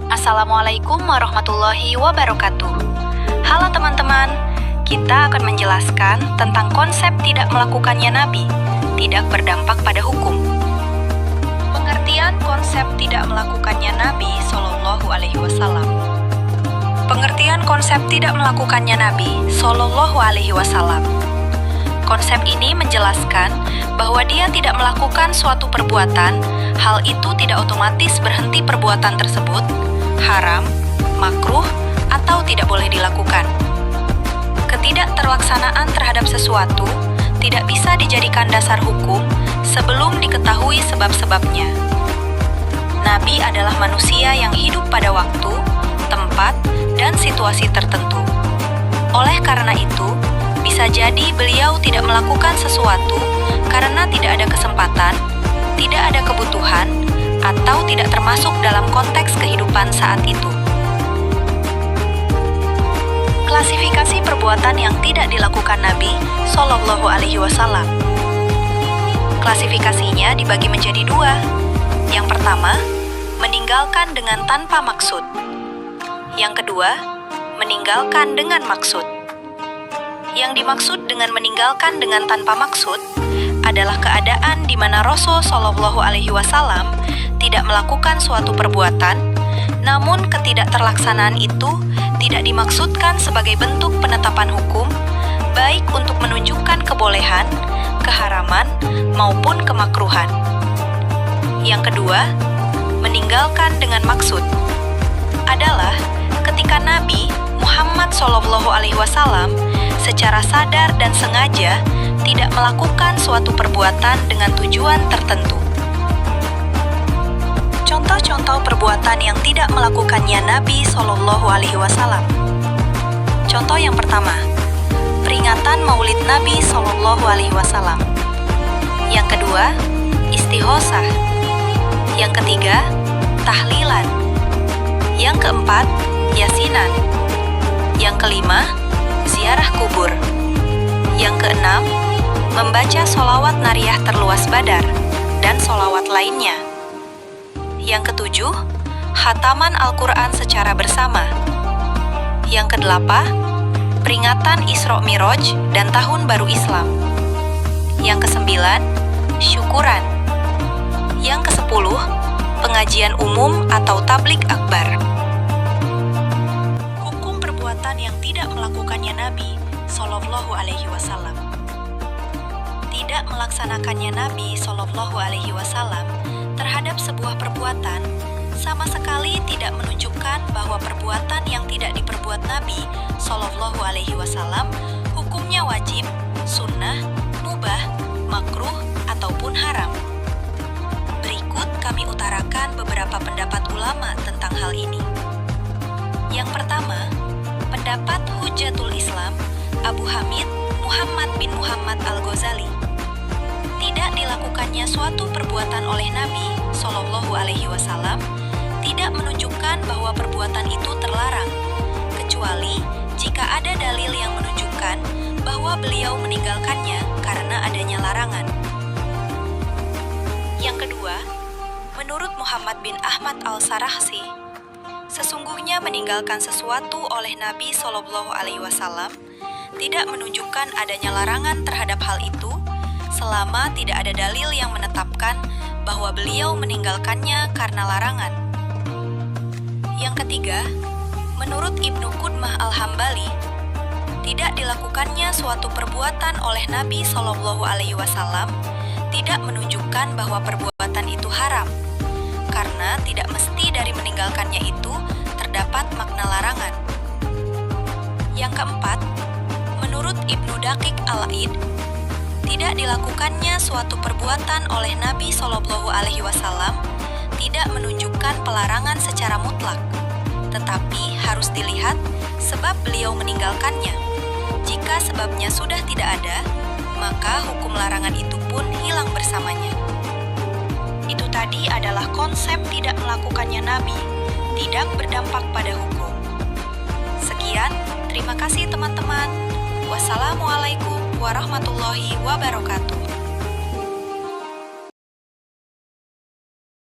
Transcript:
Assalamualaikum warahmatullahi wabarakatuh. Halo teman-teman, kita akan menjelaskan tentang konsep tidak melakukannya Nabi, tidak berdampak pada hukum. Pengertian konsep tidak melakukannya Nabi Shallallahu Alaihi Wasallam. Pengertian konsep tidak melakukannya Nabi Shallallahu Alaihi Wasallam. Konsep ini menjelaskan bahwa dia tidak melakukan suatu perbuatan, hal itu tidak otomatis berhenti perbuatan tersebut, haram, makruh, atau tidak boleh dilakukan. Ketidakterlaksanaan terhadap sesuatu tidak bisa dijadikan dasar hukum sebelum diketahui sebab-sebabnya. Nabi adalah manusia yang hidup pada waktu, tempat, dan situasi tertentu. Oleh karena itu, bisa jadi beliau tidak melakukan sesuatu karena tidak ada kesempatan, tidak ada kebutuhan, atau tidak termasuk dalam konteks kehidupan saat itu. Klasifikasi perbuatan yang tidak dilakukan Nabi Shallallahu Alaihi Wasallam. Klasifikasinya dibagi menjadi dua. Yang pertama, meninggalkan dengan tanpa maksud. Yang kedua, meninggalkan dengan maksud. Yang dimaksud dengan meninggalkan dengan tanpa maksud adalah keadaan di mana Rasul Shallallahu Alaihi Wasallam tidak melakukan suatu perbuatan, namun ketidakterlaksanaan itu tidak dimaksudkan sebagai bentuk penetapan hukum, baik untuk menunjukkan kebolehan, keharaman, maupun kemakruhan. Yang kedua, meninggalkan dengan maksud adalah ketika Nabi Muhammad Shallallahu Alaihi Wasallam secara sadar dan sengaja tidak melakukan suatu perbuatan dengan tujuan tertentu. Contoh-contoh perbuatan yang tidak melakukannya Nabi Shallallahu Alaihi Wasallam. Contoh yang pertama, peringatan Maulid Nabi Shallallahu Alaihi Wasallam. Yang kedua, istighosah. Yang ketiga, tahlilan. Yang keempat, yasinan. Yang kelima, ziarah kubur. Yang keenam, membaca sholawat nariyah terluas Badar dan sholawat lainnya. Yang ketujuh, khataman Al-Quran secara bersama. Yang kedelapan, peringatan Isra Miraj dan Tahun Baru Islam. Yang kesembilan, syukuran. Yang kesepuluh, pengajian umum atau tablik akbar. Hukum perbuatan yang tidak melakukannya Nabi Shallallahu Alaihi Wasallam. Tidak melaksanakannya Nabi Shallallahu Alaihi Wasallam terhadap sebuah perbuatan sama sekali tidak menunjukkan bahwa perbuatan yang tidak diperbuat Nabi Shallallahu Alaihi Wasallam hukumnya wajib, sunnah, mubah, makruh, ataupun haram. Berikut kami utarakan beberapa pendapat ulama tentang hal ini. Yang pertama, pendapat Hujatul Islam Abu Hamid Muhammad bin Muhammad Al-Ghazali. Tidak dilakukannya suatu perbuatan oleh Nabi Shallallahu Alaihi Wasallam tidak menunjukkan bahwa perbuatan itu terlarang, kecuali jika ada dalil yang menunjukkan bahwa beliau meninggalkannya karena adanya larangan. Yang kedua, menurut Muhammad bin Ahmad Al-Sarahsi, sesungguhnya meninggalkan sesuatu oleh Nabi Shallallahu Alaihi Wasallam tidak menunjukkan adanya larangan terhadap hal itu selama tidak ada dalil yang menetapkan bahwa beliau meninggalkannya karena larangan. Yang ketiga, menurut Ibnu Qudmah Al-Hambali, tidak dilakukannya suatu perbuatan oleh Nabi Shallallahu Alaihi Wasallam tidak menunjukkan bahwa perbuatan itu haram, karena tidak mesti dari meninggalkannya itu terdapat makna larangan. Yang keempat, menurut Ibnu Daqiq Al-Aid, tidak dilakukannya suatu perbuatan oleh Nabi Shallallahu Alaihi Wasallam tidak menunjukkan pelarangan secara mutlak, tetapi harus dilihat sebab beliau meninggalkannya. Jika sebabnya sudah tidak ada, maka hukum larangan itu pun hilang bersamanya. Itu tadi adalah konsep tidak melakukannya Nabi, tidak berdampak pada hukum. Sekian, terima kasih teman-teman. Wassalamualaikum warahmatullahi wabarakatuh.